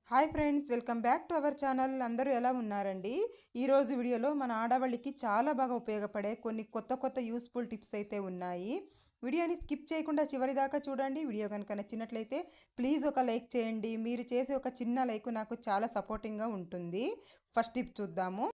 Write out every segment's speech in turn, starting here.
Hi friends, welcome back to our channel. అందరూ ఎలా ఉన్నారండి? ఈరోజు వీడియోలో మన ఆడవాళ్ళకి చాలా బాగా ఉపయోగపడే కొన్ని కొత్త యూస్ఫుల్ టిప్స్ అయితే ఉన్నాయి. వీడియోని స్కిప్ చేయకుండా చివరి దాకా చూడండి. వీడియో కనుక నచ్చినట్లయితే ప్లీజ్ ఒక లైక్ చేయండి. మీరు చేసే ఒక చిన్న లైక్ నాకు చాలా సపోర్టింగ్గా ఉంటుంది. ఫస్ట్ టిప్ చూద్దాము.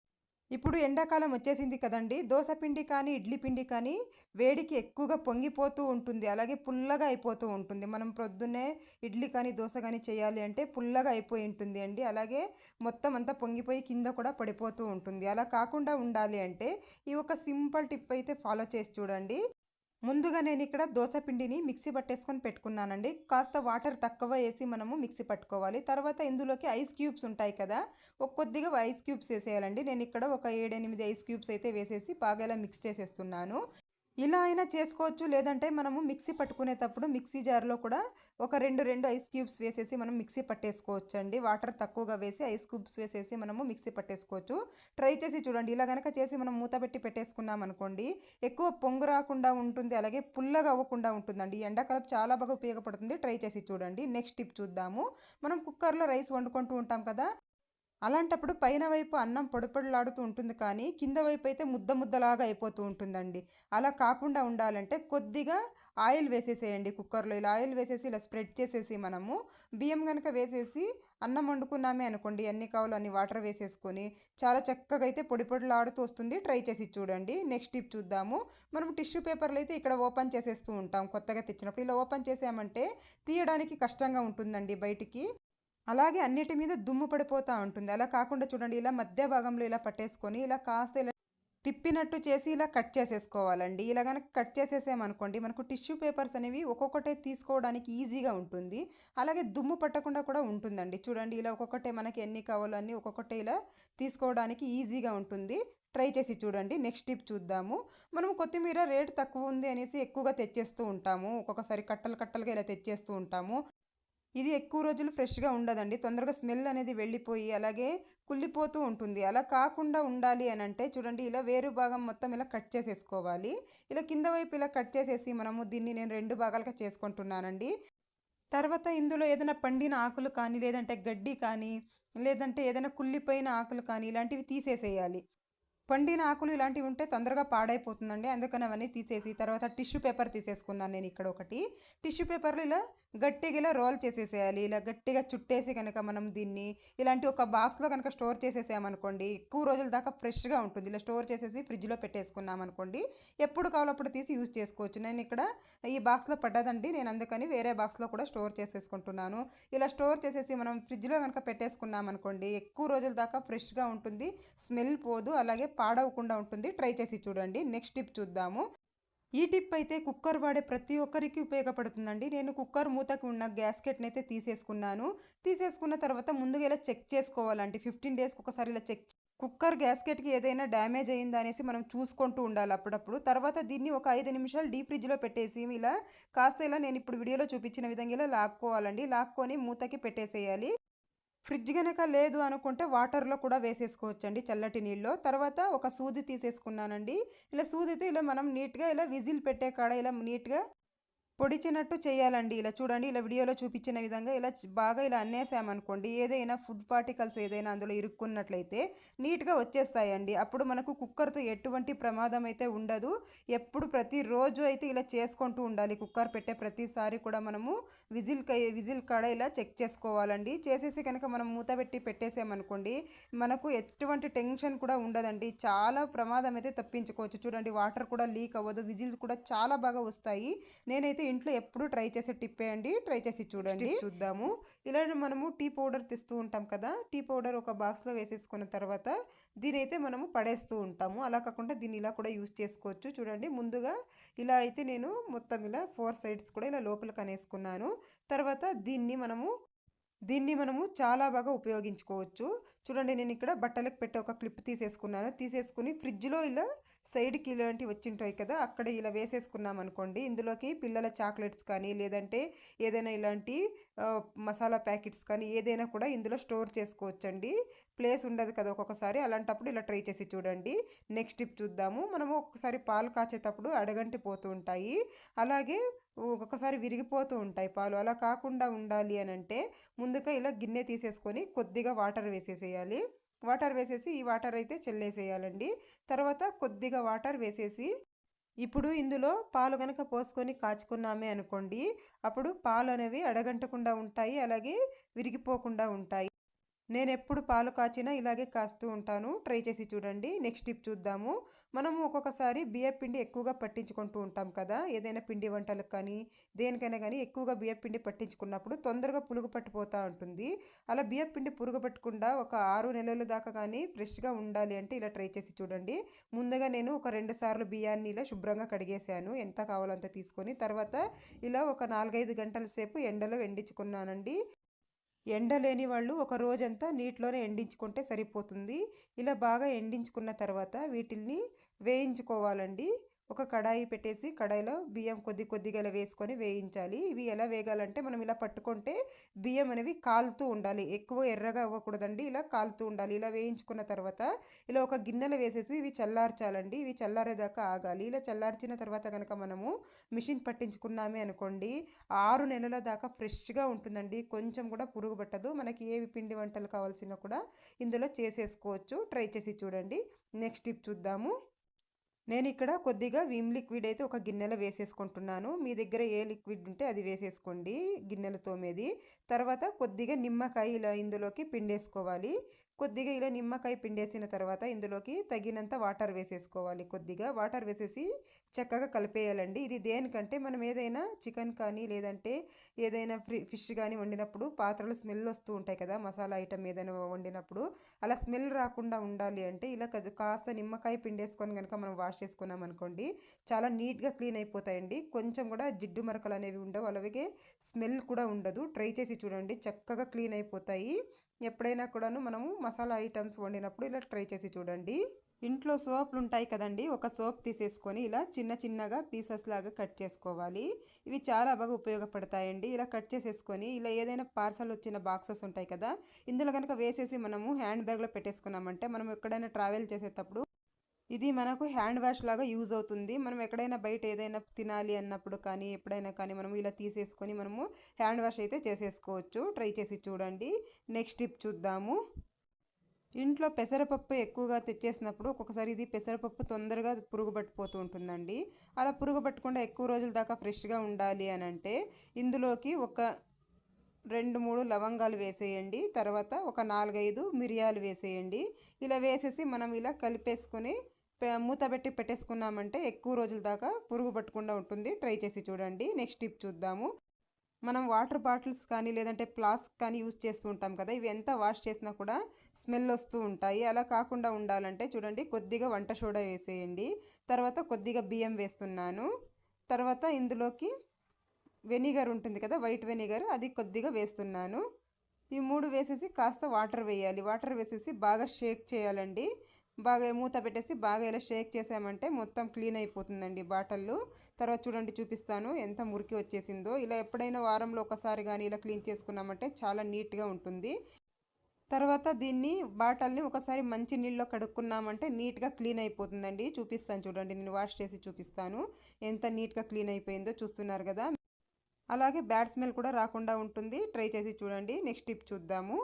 ఇప్పుడు ఎండాకాలం వచ్చేసింది కదండి. దోస పిండి కానీ ఇడ్లీ పిండి కానీ వేడికి ఎక్కువగా పొంగిపోతూ ఉంటుంది, అలాగే పుల్లగా అయిపోతూ ఉంటుంది. మనం ప్రొద్దున్నే ఇడ్లీ కానీ దోశ కానీ చేయాలి అంటే పుల్లగా అయిపోయి ఉంటుంది అండి. అలాగే మొత్తం అంతా పొంగిపోయి కింద కూడా పడిపోతూ ఉంటుంది. అలా కాకుండా ఉండాలి అంటే ఈ ఒక సింపుల్ టిప్ అయితే ఫాలో చేసి చూడండి. ముందుగా నేను ఇక్కడ దోస పిండిని మిక్సీ పట్టేసుకొని పెట్టుకున్నానండి. కాస్త వాటర్ తక్కువ వేసి మనము మిక్సీ పట్టుకోవాలి. తర్వాత ఇందులోకి ఐస్ క్యూబ్స్ ఉంటాయి కదా, కొద్దిగా ఐస్ క్యూబ్స్ వేసేయాలండి. నేను ఇక్కడ ఒక 7-8 ఐస్ క్యూబ్స్ అయితే వేసేసి బాగా ఇలా మిక్స్ చేసేస్తున్నాను. ఇలా అయినా చేసుకోవచ్చు, లేదంటే మనము మిక్సీ పట్టుకునేటప్పుడు మిక్సీ జార్లో కూడా ఒక రెండు ఐస్ క్యూబ్స్ వేసేసి మనం మిక్సీ పట్టేసుకోవచ్చు అండి. వాటర్ తక్కువగా వేసి ఐస్ క్యూబ్స్ వేసేసి మనము మిక్సీ పట్టేసుకోవచ్చు. ట్రై చేసి చూడండి. ఇలా కనుక చేసి మనం మూత పెట్టి పెట్టేసుకున్నాం అనుకోండి, ఎక్కువ పొంగు రాకుండా ఉంటుంది, అలాగే పుల్లగా అవ్వకుండా ఉంటుందండి. ఎండాకాలం చాలా బాగా ఉపయోగపడుతుంది. ట్రై చేసి చూడండి. నెక్స్ట్ టిప్ చూద్దాము. మనం కుక్కర్లో రైస్ వండుకుంటూ ఉంటాం కదా, అలాంటప్పుడు పైన వైపు అన్నం పొడిపొడిలాడుతూ ఉంటుంది, కానీ కింద వైపు అయితే ముద్దలాగా అయిపోతూ ఉంటుందండి. అలా కాకుండా ఉండాలంటే కొద్దిగా ఆయిల్ వేసేసేయండి కుక్కర్లో. ఇలా ఆయిల్ వేసేసి ఇలా స్ప్రెడ్ చేసేసి మనము బియ్యం కనుక వేసేసి అన్నం వండుకున్నామే అనుకోండి, ఎన్ని కావాలో అన్ని వాటర్ వేసేసుకొని చాలా చక్కగా అయితే పొడిలాడుతూ వస్తుంది. ట్రై చేసి చూడండి. నెక్స్ట్ టిప్ చూద్దాము. మనం టిష్యూ పేపర్లు అయితే ఇక్కడ ఓపెన్ చేసేస్తూ ఉంటాం కొత్తగా తెచ్చినప్పుడు. ఇలా ఓపెన్ చేసామంటే తీయడానికి కష్టంగా ఉంటుందండి బయటికి. అలాగే అన్నిటి మీద దుమ్ము పడిపోతూ ఉంటుంది. అలా కాకుండా చూడండి, ఇలా మధ్య భాగంలో ఇలా పట్టేసుకొని ఇలా కాస్త ఇలా తిప్పినట్టు చేసి ఇలా కట్ చేసేసుకోవాలండి. ఇలా కనుక కట్ చేసేసామనుకోండి, మనకు టిష్యూ పేపర్స్ అనేవి ఒక్కొక్కటే తీసుకోవడానికి ఈజీగా ఉంటుంది. అలాగే దుమ్ము పట్టకుండా కూడా ఉంటుందండి. చూడండి, ఇలా ఒక్కొక్కటే మనకి ఎన్ని కావాలో అన్నీ ఒక్కొక్కటే ఇలా తీసుకోవడానికి ఈజీగా ఉంటుంది. ట్రై చేసి చూడండి. నెక్స్ట్ టిప్ చూద్దాము. మనం కొత్తిమీర రేటు తక్కువ ఉంది అనేసి ఎక్కువగా తెచ్చేస్తూ ఉంటాము. ఒక్కొక్కసారి కట్టలుగా ఇలా తెచ్చేస్తూ ఉంటాము. ఇది ఎక్కువ రోజులు ఫ్రెష్‌గా ఉండదండి. తొందరగా స్మెల్ అనేది వెళ్ళిపోయి అలాగే కుళ్ళిపోతూ ఉంటుంది. అలా కాకుండా ఉండాలి అనంటే చూడండి, ఇలా వేరు భాగం మొత్తం ఇలా కట్ చేసేసుకోవాలి. ఇలా కింద వైపు ఇలా కట్ చేసేసి మనము దీన్ని నేను 2 భాగాలుగా చేసుకుంటున్నానండి. తర్వాత ఇందులో ఏదైనా పండిన ఆకులు కానీ, లేదంటే గడ్డి కానీ, లేదంటే ఏదైనా కుళ్ళిపోయిన ఆకులు కానీ ఇలాంటివి తీసేసేయాలి. పండిన ఆకులు ఇలాంటివి ఉంటే తొందరగా పాడైపోతుందండి. అందుకని అవన్నీ తీసేసి తర్వాత టిష్యూ పేపర్ తీసేసుకున్నాను నేను ఇక్కడ ఒకటి. టిష్యూ పేపర్లో ఇలా గట్టిగా ఇలా రోల్ చేసేసేయాలి. ఇలా గట్టిగా చుట్టేసి కనుక మనం దీన్ని ఇలాంటి ఒక బాక్స్లో కనుక స్టోర్ చేసేసామనుకోండి, ఎక్కువ రోజుల దాకా ఫ్రెష్గా ఉంటుంది. ఇలా స్టోర్ చేసేసి ఫ్రిడ్జ్లో పెట్టేసుకున్నాం అనుకోండి, ఎప్పుడు కావాలో అప్పుడు తీసి యూజ్ చేసుకోవచ్చు. నేను ఇక్కడ ఈ బాక్స్లో పడ్డదండి, నేను అందుకని వేరే బాక్స్లో కూడా స్టోర్ చేసేసుకుంటున్నాను. ఇలా స్టోర్ చేసేసి మనం ఫ్రిడ్జ్లో కనుక పెట్టేసుకున్నాం అనుకోండి, ఎక్కువ రోజుల దాకా ఫ్రెష్గా ఉంటుంది, స్మెల్ పోదు, అలాగే పాడవకుండా ఉంటుంది. ట్రై చేసి చూడండి. నెక్స్ట్ టిప్ చూద్దాము. ఈ టిప్ అయితే కుక్కర్ వాడే ప్రతి ఒక్కరికి ఉపయోగపడుతుందండి. నేను కుక్కర్ మూతకు ఉన్న గ్యాస్కెట్ని అయితే తీసేసుకున్నాను. తీసేసుకున్న తర్వాత ముందుగా ఇలా చెక్ చేసుకోవాలండి. 15 డేస్కి ఒకసారి ఇలా కుక్కర్ గ్యాస్కెట్కి ఏదైనా డ్యామేజ్ అయిందా అనేసి మనం చూసుకుంటూ ఉండాలి అప్పుడప్పుడు. తర్వాత దీన్ని ఒక 5 నిమిషాలు డీప్ ఫ్రిడ్జ్లో పెట్టేసి ఇలా కాస్త ఇలా నేను ఇప్పుడు వీడియోలో చూపించిన విధంగా ఇలా లాక్కోవాలండి. లాక్కొని మూతకి పెట్టేసేయాలి. ఫ్రిడ్జ్ గనక లేదు అనుకుంటే వాటర్లో కూడా వేసేసుకోవచ్చండి, చల్లటి నీళ్ళలో. తర్వాత ఒక సూది తీసేసుకున్నానండి. ఇలా సూదితో ఇలా మనం నీట్గా ఇలా విజిల్ పెట్టే కాడ ఇలా నీట్గా పొడిచినట్టు చేయాలండి. ఇలా చూడండి, ఇలా వీడియోలో చూపించిన విధంగా ఇలా బాగా ఇలా అన్నేసామనుకోండి, ఏదైనా ఫుడ్ పార్టికల్స్ ఏదైనా అందులో ఇరుక్కున్నట్లయితే నీట్గా వచ్చేస్తాయండి. అప్పుడు మనకు కుక్కర్తో ఎటువంటి ప్రమాదం అయితే ఉండదు. ఎప్పుడు ప్రతిరోజు అయితే ఇలా చేసుకుంటూ ఉండాలి. కుక్కర్ పెట్టే ప్రతిసారి కూడా మనము విజిల్ కాడ ఇలా చెక్ చేసుకోవాలండి. చేసేసి కనుక మనం మూత పెట్టి పెట్టేసామనుకోండి, మనకు ఎటువంటి టెన్షన్ కూడా ఉండదండి. చాలా ప్రమాదం అయితే తప్పించుకోవచ్చు. చూడండి, వాటర్ కూడా లీక్ అవ్వదు, విజిల్స్ కూడా చాలా బాగా వస్తాయి. నేనైతే ఇంట్లో ఎప్పుడు ట్రై చేసే టిప్పే అండి. ట్రై చేసి చూడండి. చూద్దాము. ఇలా మనము టీ పౌడర్ తెస్తూ ఉంటాం కదా, టీ పౌడర్ ఒక బాక్స్లో వేసేసుకున్న తర్వాత దీనైతే మనము పడేస్తూ ఉంటాము. అలా కాకుండా దీన్ని ఇలా కూడా యూజ్ చేసుకోవచ్చు. చూడండి, ముందుగా ఇలా అయితే నేను మొత్తం ఇలా 4 సైడ్స్ కూడా ఇలా లోపలికి అనేసుకున్నాను. తర్వాత దీన్ని మనము చాలా బాగా ఉపయోగించుకోవచ్చు. చూడండి, నేను ఇక్కడ బట్టలకు పెట్టే ఒక క్లిప్ తీసేసుకున్నాను. తీసేసుకుని ఫ్రిడ్జ్లో ఇలా సైడ్కి ఇలాంటివి వచ్చింటాయి కదా, అక్కడ ఇలా వేసేసుకున్నాం అనుకోండి, ఇందులోకి పిల్లల చాక్లెట్స్ కానీ, లేదంటే ఏదైనా ఇలాంటి మసాలా ప్యాకెట్స్ కానీ ఏదైనా కూడా ఇందులో స్టోర్ చేసుకోవచ్చండి. ప్లేస్ ఉండదు కదా ఒక్కొక్కసారి, అలాంటప్పుడు ఇలా ట్రై చేసి చూడండి. నెక్స్ట్ టిప్ చూద్దాము. మనము ఒక్కొక్కసారి పాలు కాచేటప్పుడు అడగంటి పోతూ ఉంటాయి. అలాగే ఒక్కొక్కసారి విరిగిపోతూ ఉంటాయి పాలు. అలా కాకుండా ఉండాలి అనంటే ముందుగా ఇలా గిన్నె తీసేసుకొని కొద్దిగా వాటర్ వేసేసేయాలి. వాటర్ వేసేసి ఈ వాటర్ అయితే చల్లేసేయాలండి. తర్వాత కొద్దిగా వాటర్ వేసేసి ఇప్పుడు ఇందులో పాలు గనక పోసుకొని కాచుకున్నామే అనుకోండి, అప్పుడు పాలు అనేవి అడగంటకుండా ఉంటాయి. అలాగే విరిగిపోకుండా ఉంటాయి. నేనెప్పుడు పాలు కాచినా ఇలాగే కాస్తూ ఉంటాను. ట్రై చేసి చూడండి. నెక్స్ట్ టిప్ చూద్దాము. మనము ఒక్కొక్కసారి బియ్యపిండి ఎక్కువగా పట్టించుకుంటూ ఉంటాం కదా! ఏదైనా పిండి వంటలకు కానీ, దేనికైనా గానీ ఎక్కువగా బియ్యపిండి పట్టించుకున్నప్పుడు తొందరగా పులుగు పట్టిపోతా ఉంటుంది. అలా బియ్యపిండి పురుగు పట్టకుండా ఒక 6 నెలల దాకా గానీ ఫ్రెష్‌గా ఉండాలి అంటే ఇలా ట్రై చేసి చూడండి. ముందుగా నేను ఒక 2 సార్లు బియ్యాన్ని ఇలా శుభ్రంగా కడిగేశాను. ఎంత కావాలో అంత తీసుకొని. తర్వాత ఇలా ఒక 4, 5 గంటల సేపు ఎండలో ఎండించుకున్నానండి. ఎండ లేని వాళ్ళు ఒక రోజంతా నీటిలోనే ఎండించుకుంటే సరిపోతుంది. ఇలా బాగా ఎండించుకున్న తర్వాత వీటిల్ని వేయించుకోవాలండి. ఒక కడాయి పెట్టేసి కడాయిలో బియ్యం కొద్దిగా ఇలా వేసుకొని వేయించాలి. ఇవి ఎలా వేగాలంటే మనం ఇలా పట్టుకుంటే బియ్యం అనేవి కాలుతూ ఉండాలి. ఎక్కువ ఎర్రగా అవ్వకూడదండి. ఇలా కాలుతూ ఉండాలి. ఇలా వేయించుకున్న తర్వాత ఇలా ఒక గిన్నెలో వేసేసి ఇవి చల్లార్చాలండి. ఇవి చల్లారేదాకా ఆగాలి. ఇలా చల్లార్చిన తర్వాత కనుక మనము మిషన్ పట్టించుకున్నామే అనుకోండి 6 నెలల దాకా ఫ్రెష్‌గా ఉంటుందండి. కొంచెం కూడా పురుగు పట్టదు. మనకి ఏవి పిండి వంటలు కావాల్సినా కూడా ఇందులో చేసేసుకోవచ్చు. ట్రై చేసి చూడండి. నెక్స్ట్ టిప్ చూద్దాము. నేను ఇక్కడ కొద్దిగా విమ్ లిక్విడ్ అయితే ఒక గిన్నెలో వేసేసుకుంటున్నాను. మీ దగ్గర ఏ లిక్విడ్ ఉంటే అది వేసేసుకోండి గిన్నెలో తోమేది. తర్వాత కొద్దిగా నిమ్మకాయ ఇలా ఇందులోకి పిండేసుకోవాలి. కొద్దిగా ఇలా నిమ్మకాయ పిండేసిన తర్వాత ఇందులోకి తగినంత వాటర్ వేసేసుకోవాలి. కొద్దిగా వాటర్ వేసేసి చక్కగా కలిపేయాలండి. ఇది దేనికంటే మనం ఏదైనా చికెన్ కానీ లేదంటే ఏదైనా ఫిష్ కానీ వండినప్పుడు పాత్రలు స్మెల్ వస్తూ ఉంటాయి కదా! మసాలా ఐటెం ఏదైనా వండినప్పుడు అలా స్మెల్ రాకుండా ఉండాలి అంటే ఇలా కాస్త నిమ్మకాయ పిండేసుకొని కనుక మనం వాష్ చేసుకున్నాం అనుకోండి చాలా నీట్గా క్లీన్ అయిపోతాయండి. కొంచెం కూడా జిడ్డు మరకలు అనేవి ఉండవు. అలాగే స్మెల్ కూడా ఉండదు. ట్రై చేసి చూడండి. చక్కగా క్లీన్ అయిపోతాయి. ఎప్పుడైనా కూడాను మనము మసాలా ఐటమ్స్ వండినప్పుడు ఇలా ట్రై చేసి చూడండి. ఇంట్లో సోపులు ఉంటాయి కదండి. ఒక సోప్ తీసేసుకొని ఇలా చిన్నగా పీసెస్ లాగా కట్ చేసుకోవాలి. ఇవి చాలా బాగా ఉపయోగపడతాయండి. ఇలా కట్ చేసేసుకొని ఇలా ఏదైనా పార్సల్ వచ్చిన బాక్సెస్ ఉంటాయి కదా, ఇందులో కనుక వేసేసి మనము హ్యాండ్ బ్యాగ్లో పెట్టేసుకున్నామంటే మనం ఎక్కడైనా ట్రావెల్ చేసేటప్పుడు ఇది మనకు హ్యాండ్ వాష్ లాగా యూజ్ అవుతుంది. మనం ఎక్కడైనా బయట ఏదైనా తినాలి అన్నప్పుడు కానీ ఎప్పుడైనా కానీ మనము ఇలా తీసేసుకొని మనము హ్యాండ్ వాష్ అయితే చేసేసుకోవచ్చు. ట్రై చేసి చూడండి. నెక్స్ట్ టిప్ చూద్దాము. ఇంట్లో పెసరపప్పు ఎక్కువగా తెచ్చేసినప్పుడు ఒక్కొక్కసారి ఇది పెసరపప్పు తొందరగా పురుగు పట్టిపోతూ ఉంటుందండి. అలా పురుగు పట్టకుండా ఎక్కువ రోజుల దాకా ఫ్రెష్గా ఉండాలి అని అంటే ఇందులోకి ఒక 2, 3 లవంగాలు వేసేయండి. తర్వాత ఒక 4, 5 మిరియాలు వేసేయండి. ఇలా వేసేసి మనం ఇలా కలిపేసుకొని మూత పెట్టి పెట్టేసుకున్నామంటే ఎక్కువ రోజుల దాకా పురుగు పట్టకుండా ఉంటుంది. ట్రై చేసి చూడండి. నెక్స్ట్ టిప్ చూద్దాము. మనం వాటర్ బాటిల్స్ కానీ లేదంటే ఫ్లాస్క్ కానీ యూజ్ చేస్తూ ఉంటాం కదా, ఇవి ఎంత వాష్ చేసినా కూడా స్మెల్ వస్తూ ఉంటాయి. అలా కాకుండా ఉండాలంటే చూడండి కొద్దిగా వంట సోడా వేసేయండి. తర్వాత కొద్దిగా బియ్యం వేస్తున్నాను. తర్వాత ఇందులోకి వెనిగర్ ఉంటుంది కదా, వైట్ వెనిగర్, అది కొద్దిగా వేస్తున్నాను. ఈ 3 వేసేసి కాస్త వాటర్ వేయాలి. వాటర్ వేసేసి బాగా షేక్ చేయాలండి. బాగా మూత పెట్టేసి బాగా ఇలా షేక్ చేసామంటే మొత్తం క్లీన్ అయిపోతుందండి బాటిల్. తర్వాత చూడండి చూపిస్తాను ఎంత మురికి వచ్చేసిందో. ఇలా ఎప్పుడైనా వారంలో ఒకసారి కానీ ఇలా క్లీన్ చేసుకున్నామంటే చాలా నీట్గా ఉంటుంది. తర్వాత దీన్ని బాటిల్ని ఒకసారి మంచి నీళ్ళలో కడుక్కున్నామంటే నీట్గా క్లీన్ అయిపోతుందండి. చూపిస్తాను చూడండి. నేను వాష్ చేసి చూపిస్తాను ఎంత నీట్గా క్లీన్ అయిపోయిందో. చూస్తున్నారు కదా. అలాగే బ్యాడ్ స్మెల్ కూడా రాకుండా ఉంటుంది. ట్రై చేసి చూడండి. నెక్స్ట్ టిప్ చూద్దాము.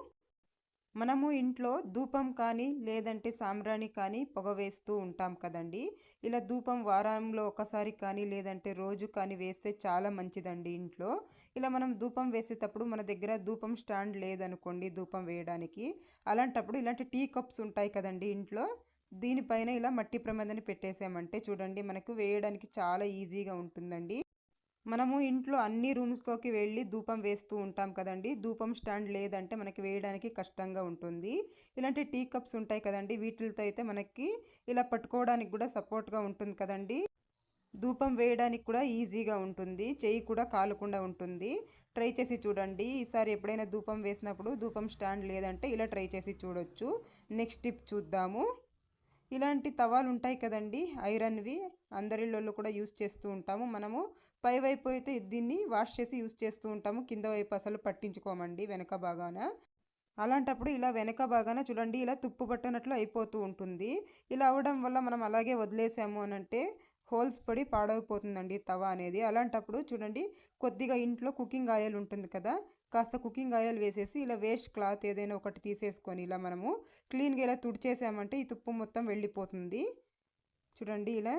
మనము ఇంట్లో ధూపం కానీ లేదంటే సాంబ్రాణి కానీ పొగ వేస్తూ ఉంటాం కదండి. ఇలా ధూపం వారంలో ఒకసారి కానీ లేదంటే రోజు కానీ వేస్తే చాలా మంచిదండి ఇంట్లో. ఇలా మనం ధూపం వేసేటప్పుడు మన దగ్గర ధూపం స్టాండ్ లేదనుకోండి ధూపం వేయడానికి, అలాంటప్పుడు ఇలాంటి టీ కప్స్ ఉంటాయి కదండి ఇంట్లో, దీనిపైన ఇలా మట్టి ప్రమిదని పెట్టేసామంటే చూడండి మనకు వేయడానికి చాలా ఈజీగా ఉంటుందండి. మనము ఇంట్లో అన్ని రూమ్స్లోకి వెళ్ళి ధూపం వేస్తూ ఉంటాం కదండి. ధూపం స్టాండ్ లేదంటే మనకి వేయడానికి కష్టంగా ఉంటుంది. ఇలాంటి టీ కప్స్ ఉంటాయి కదండి, వీటితో అయితే మనకి ఇలా పట్టుకోవడానికి కూడా సపోర్ట్గా ఉంటుంది కదండి. ధూపం వేయడానికి కూడా ఈజీగా ఉంటుంది. చెయ్యి కూడా కాలకుండా ఉంటుంది. ట్రై చేసి చూడండి. ఈసారి ఎప్పుడైనా ధూపం వేసినప్పుడు ధూపం స్టాండ్ లేదంటే ఇలా ట్రై చేసి చూడొచ్చు. నెక్స్ట్ టిప్ చూద్దాము. ఇలాంటి తవాలు ఉంటాయి కదండి, ఐరన్వి, అందరిళ్ళల్లో కూడా యూస్ చేస్తూ ఉంటాము. మనము పై వైపు అయితే దీన్ని వాష్ చేసి యూస్ చేస్తూ ఉంటాము. కింద వైపు అసలు పట్టించుకోమండి వెనక భాగాన. అలాంటప్పుడు ఇలా వెనక భాగాన చూడండి ఇలా తుప్పు పట్టినట్లు అయిపోతూ ఉంటుంది. ఇలా అవడం వల్ల మనం అలాగే వదిలేసాము అనంటే హోల్స్ పడి పాడైపోతుందండి తవా అనేది. అలాంటప్పుడు చూడండి కొద్దిగా ఇంట్లో కుకింగ్ ఆయిల్ ఉంటుంది కదా, కాస్త కుకింగ్ ఆయిల్ వేసేసి ఇలా వేస్ట్ క్లాత్ ఏదైనా ఒకటి తీసేసుకొని ఇలా మనము క్లీన్గా ఇలా తుడిచేసామంటే ఈ తుప్పు మొత్తం వెళ్ళిపోతుంది. చూడండి ఇలా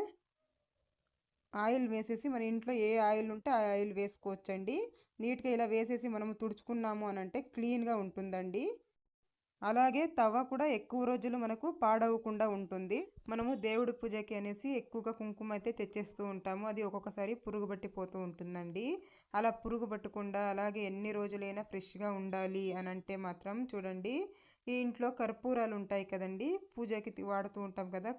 ఆయిల్ వేసేసి మన ఇంట్లో ఏ ఆయిల్ ఉంటే ఆ ఆయిల్ వేసుకోవచ్చండి. నీట్గా ఇలా వేసేసి మనము తుడుచుకున్నాము అని అంటే క్లీన్గా ఉంటుందండి. అలాగే తవ కూడా ఎక్కువ రోజులు మనకు పాడవకుండా ఉంటుంది. మనము దేవుడి పూజకి అనేసి ఎక్కువగా కుంకుమ అయితే తెచ్చేస్తూ ఉంటాము. అది ఒక్కొక్కసారి పురుగు పట్టిపోతూ ఉంటుందండి. అలా పురుగు పట్టకుండా అలాగే ఎన్ని రోజులైనా ఫ్రెష్గా ఉండాలి అని అంటే మాత్రం చూడండి, ఈ ఇంట్లో కర్పూరాలు ఉంటాయి కదండి, పూజకి వాడుతూ ఉంటాం కదా,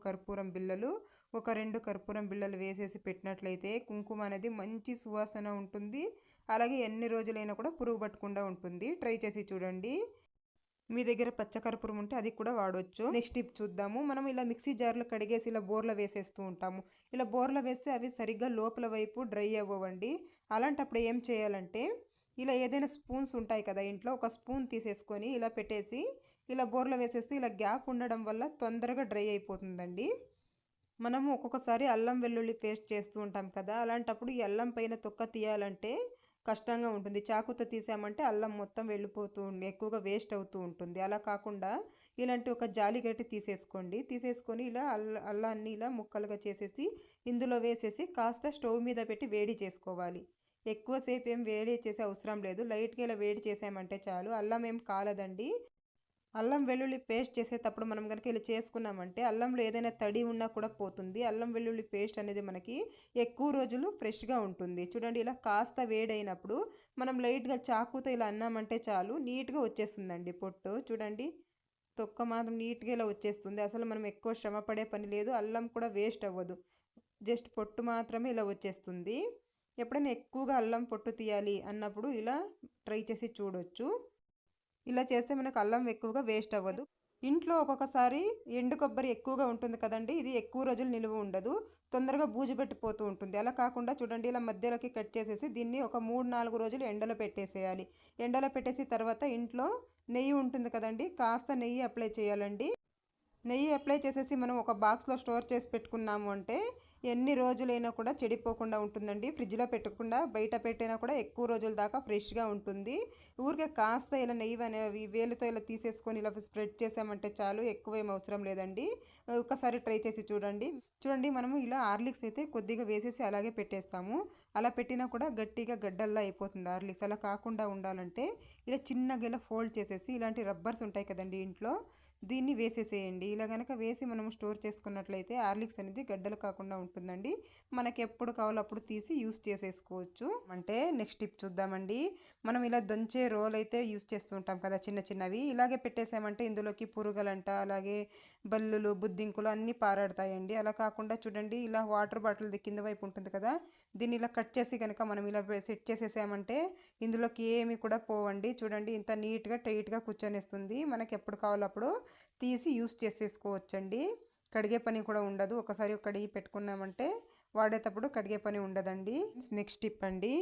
కర్పూరం బిళ్ళలు. ఒక 2 కర్పూరం బిళ్ళలు వేసేసి పెట్టినట్లయితే కుంకుమ అనేది మంచి సువాసన ఉంటుంది. అలాగే ఎన్ని రోజులైనా కూడా పురుగు పట్టకుండా ఉంటుంది. ట్రై చేసి చూడండి. మీ దగ్గర పచ్చకర్పూరం ఉంటే అది కూడా వాడవచ్చు. నెక్స్ట్ టిప్ చూద్దాము. మనం ఇలా మిక్సీ జార్లో కడిగేసి ఇలా బోర్లో వేసేస్తూ ఉంటాము. ఇలా బోర్లో వేస్తే అవి సరిగ్గా లోపల వైపు డ్రై అవ్వండి. అలాంటప్పుడు ఏం చేయాలంటే ఇలా ఏదైనా స్పూన్స్ ఉంటాయి కదా ఇంట్లో, ఒక స్పూన్ తీసేసుకొని ఇలా పెట్టేసి ఇలా బోర్లో వేసేస్తే ఇలా గ్యాప్ ఉండడం వల్ల తొందరగా డ్రై అయిపోతుందండి. మనము ఒక్కొక్కసారి అల్లం వెల్లుల్లి పేస్ట్ చేస్తూ ఉంటాం కదా, అలాంటప్పుడు ఈ అల్లం పైన తొక్క తీయాలంటే కష్టంగా ఉంటుంది. చాకుతో తీసామంటే అల్లం మొత్తం వెళ్ళిపోతూ ఎక్కువగా వేస్ట్ అవుతూ ఉంటుంది. అలా కాకుండా ఇలాంటి ఒక జాలిగట్టి తీసేసుకోండి. తీసేసుకొని ఇలా అల్లాన్ని ఇలా ముక్కలుగా చేసేసి ఇందులో వేసేసి కాస్త స్టవ్ మీద పెట్టి వేడి చేసుకోవాలి. ఎక్కువసేపు ఏం వేడి చేసే అవసరం లేదు. లైట్గా ఇలా వేడి చేసామంటే చాలు. అల్లం ఏం కాలదండి. అల్లం వెల్లుల్లి పేస్ట్ చేసేటప్పుడు మనం కనుక ఇలా చేసుకున్నామంటే అల్లంలో ఏదైనా తడి ఉన్నా కూడా పోతుంది. అల్లం వెల్లుల్లి పేస్ట్ అనేది మనకి ఎక్కువ రోజులు ఫ్రెష్గా ఉంటుంది. చూడండి ఇలా కాస్త వేడైనప్పుడు మనం లైట్గా చాకుతో ఇలా అన్నామంటే చాలు, నీట్గా వచ్చేస్తుందండి పొట్టు. చూడండి తొక్క మాత్రం నీట్గా ఇలా వచ్చేస్తుంది. అసలు మనం ఎక్కువ శ్రమ పడే పని లేదు. అల్లం కూడా వేస్ట్ అవ్వదు. జస్ట్ పొట్టు మాత్రమే ఇలా వచ్చేస్తుంది. ఎప్పుడైనా ఎక్కువగా అల్లం పొట్టు తీయాలి అన్నప్పుడు ఇలా ట్రై చేసి చూడొచ్చు. ఇలా చేస్తే మనకు అల్లం ఎక్కువగా వేస్ట్ అవ్వదు. ఇంట్లో ఒక్కొక్కసారి ఎండు కొబ్బరి ఎక్కువగా ఉంటుంది కదండి, ఇది ఎక్కువ రోజులు నిలువ ఉండదు, తొందరగా బూజు పెట్టిపోతూ ఉంటుంది. అలా కాకుండా చూడండి ఇలా మధ్యలోకి కట్ చేసేసి దీన్ని ఒక 3-4 రోజులు ఎండలో పెట్టేసేయాలి. ఎండలో పెట్టేసి తర్వాత ఇంట్లో నెయ్యి ఉంటుంది కదండి, కాస్త నెయ్యి అప్లై చేయాలండి. నెయ్యి అప్లై చేసేసి మనం ఒక బాక్స్లో స్టోర్ చేసి పెట్టుకున్నాము అంటే ఎన్ని రోజులైనా కూడా చెడిపోకుండా ఉంటుందండి. ఫ్రిడ్జ్లో పెట్టకుండా బయట పెట్టినా కూడా ఎక్కువ రోజుల దాకా ఫ్రెష్గా ఉంటుంది. ఊరికే కాస్త ఇలా నెయ్యి వేలుతో ఇలా తీసేసుకొని ఇలా స్ప్రెడ్ చేసామంటే చాలు, ఎక్కువ ఏం అవసరం లేదండి. ఒకసారి ట్రై చేసి చూడండి. చూడండి మనము ఇలా హార్లిక్స్ అయితే కొద్దిగా వేసేసి అలాగే పెట్టేస్తాము. అలా పెట్టినా కూడా గట్టిగా గడ్డల్లా అయిపోతుంది హార్లిక్స్. అలా కాకుండా ఉండాలంటే ఇలా చిన్నగా ఇలా ఫోల్డ్ చేసేసి ఇలాంటి రబ్బర్స్ ఉంటాయి కదండి ఇంట్లో, దీన్ని వేసేసేయండి. ఇలా కనుక వేసి మనం స్టోర్ చేసుకున్నట్లయితే హార్లిక్స్ అనేది గడ్డలు కాకుండా ఉంటుందండి. మనకి ఎప్పుడు కావాలో అప్పుడు తీసి యూస్ చేసేసుకోవచ్చు. అంటే నెక్స్ట్ టిప్ చూద్దామండి. మనం ఇలా దంచే రోల్ అయితే యూస్ చేస్తూ ఉంటాం కదా చిన్న చిన్నవి, ఇలాగే పెట్టేసామంటే ఇందులోకి పురుగులంట అలాగే బల్లులు బుద్ధింకులు అన్నీ పారాడతాయండి. అలా కాకుండా చూడండి ఇలా వాటర్ బాటిల్ కింద వైపు ఉంటుంది కదా, దీన్ని ఇలా కట్ చేసి కనుక మనం ఇలా సెట్ చేసేసామంటే ఇందులోకి ఏమి కూడా పోవండి. చూడండి ఇంత నీట్గా టైట్గా కూర్చొనిస్తుంది. మనకి ఎప్పుడు కావాలో అప్పుడు తీసి యూస్ చేసేసుకోవచ్చండి. కడిగే పని కూడా ఉండదు. ఒకసారి కడిగి పెట్టుకున్నామంటే వాడేటప్పుడు కడిగే పని ఉండదండి. నెక్స్ట్ టిప్ అండి,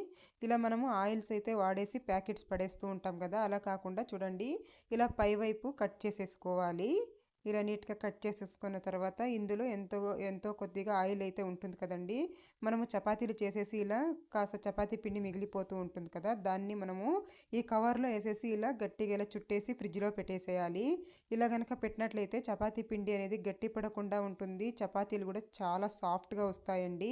ఇలా మనము ఆయిల్స్ అయితే వాడేసి ప్యాకెట్స్ పడేస్తూ ఉంటాం కదా, అలా కాకుండా చూడండి ఇలా పైవైపు కట్ చేసేసుకోవాలి. ఇలా నీట్గా కట్ చేసేసుకున్న తర్వాత ఇందులో ఎంతో కొద్దిగా ఆయిల్ అయితే ఉంటుంది కదండి, మనము చపాతీలు చేసేసి ఇలా కాస్త చపాతీ పిండి మిగిలిపోతూ ఉంటుంది కదా, దాన్ని మనము ఈ కవర్లో వేసేసి ఇలా గట్టిగా ఇలా చుట్టేసి ఫ్రిడ్జ్లో పెట్టేసేయాలి. ఇలా కనుక పెట్టినట్లయితే చపాతీ పిండి అనేది గట్టి పడకుండా ఉంటుంది. చపాతీలు కూడా చాలా సాఫ్ట్గా వస్తాయండి.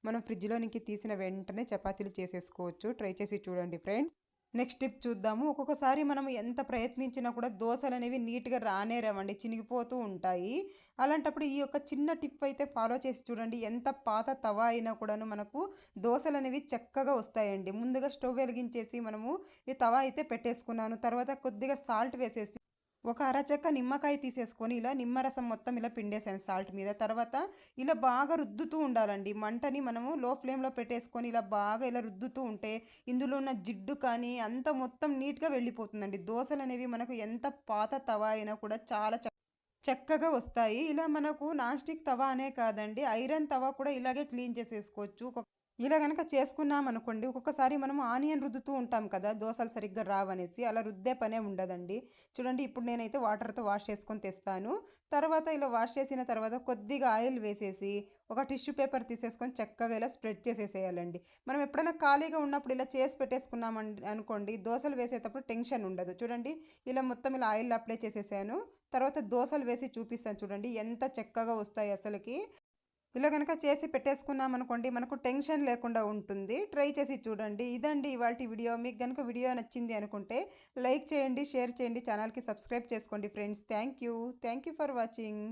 మనం ఫ్రిడ్జ్లో నుంచి తీసిన వెంటనే చపాతీలు చేసేసుకోవచ్చు. ట్రై చేసి చూడండి ఫ్రెండ్స్. నెక్స్ట్ టిప్ చూద్దాము. ఒక్కొక్కసారి మనం ఎంత ప్రయత్నించినా కూడా దోశలు అనేవి నీట్గా రానేరవండి, చినిగిపోతూ ఉంటాయి. అలాంటప్పుడు ఈ యొక్క చిన్న టిప్ అయితే ఫాలో చేసి చూడండి. ఎంత పాత తవా అయినా కూడాను మనకు దోశలు అనేవి చక్కగా వస్తాయండి. ముందుగా స్టవ్ వెలిగించేసి మనము ఈ తవా అయితే పెట్టేసుకున్నాను. తర్వాత కొద్దిగా సాల్ట్ వేసేసి ఒక అరచెక్క నిమ్మకాయ తీసేసుకొని ఇలా నిమ్మరసం మొత్తం ఇలా పిండేసాను సాల్ట్ మీద. తర్వాత ఇలా బాగా రుద్దుతూ ఉండాలండి. మంటని మనము లో ఫ్లేమ్లో పెట్టేసుకొని ఇలా బాగా ఇలా రుద్దుతూ ఉంటే ఇందులో ఉన్న జిడ్డు కానీ అంత మొత్తం నీట్గా వెళ్ళిపోతుందండి. దోశలు అనేవి మనకు ఎంత పాత తవా అయినా కూడా చాలా చక్కగా వస్తాయి. ఇలా మనకు నాన్ స్టిక్ తవా అనే కాదండి, ఐరన్ తవా కూడా ఇలాగే క్లీన్ చేసేసుకోవచ్చు. ఇలా గనక చేసుకున్నామనుకోండి, ఒక్కొక్కసారి మనం ఆనియన్ రుద్దుతూ ఉంటాం కదా! దోసలు సరిగ్గా రావనేసి. అలా రుద్దే పనే ఉండదండి. చూడండి ఇప్పుడు నేనైతే వాటర్‌తో వాష్ చేసుకొని తెస్తాను. తర్వాత ఇలా వాష్ చేసిన తర్వాత కొద్దిగా ఆయిల్ వేసేసి, ఒక టిష్యూ పేపర్ తీసేసుకొని చక్కగా ఇలా స్ప్రెడ్ చేసేసేయాలండి. మనం ఎప్పుడైనా ఖాళీగా ఉన్నప్పుడు ఇలా చేసి అనుకోండి, దోసలు వేసేటప్పుడు టెన్షన్ ఉండదు. చూడండి ఇలా మొత్తం ఇలా ఆయిల్ అప్లై చేసేసాను. తర్వాత దోసలు వేసి చూపిస్తాను చూడండి. ఎంత చక్కగా వస్తాయి అసలకి. ఇలా గనక చేసి పెట్టేసుకున్నామనుకోండి మనకు టెన్షన్ లేకుండా ఉంటుంది. ట్రై చేసి చూడండి. ఇదండి ఇవాల్టి వీడియో. మీకు గనుక వీడియో నచ్చింది అనుకుంటే లైక్ చేయండి, షేర్ చేయండి, ఛానల్‌కి సబ్స్క్రైబ్ చేసుకోండి friends. Thank you. Thank you for watching.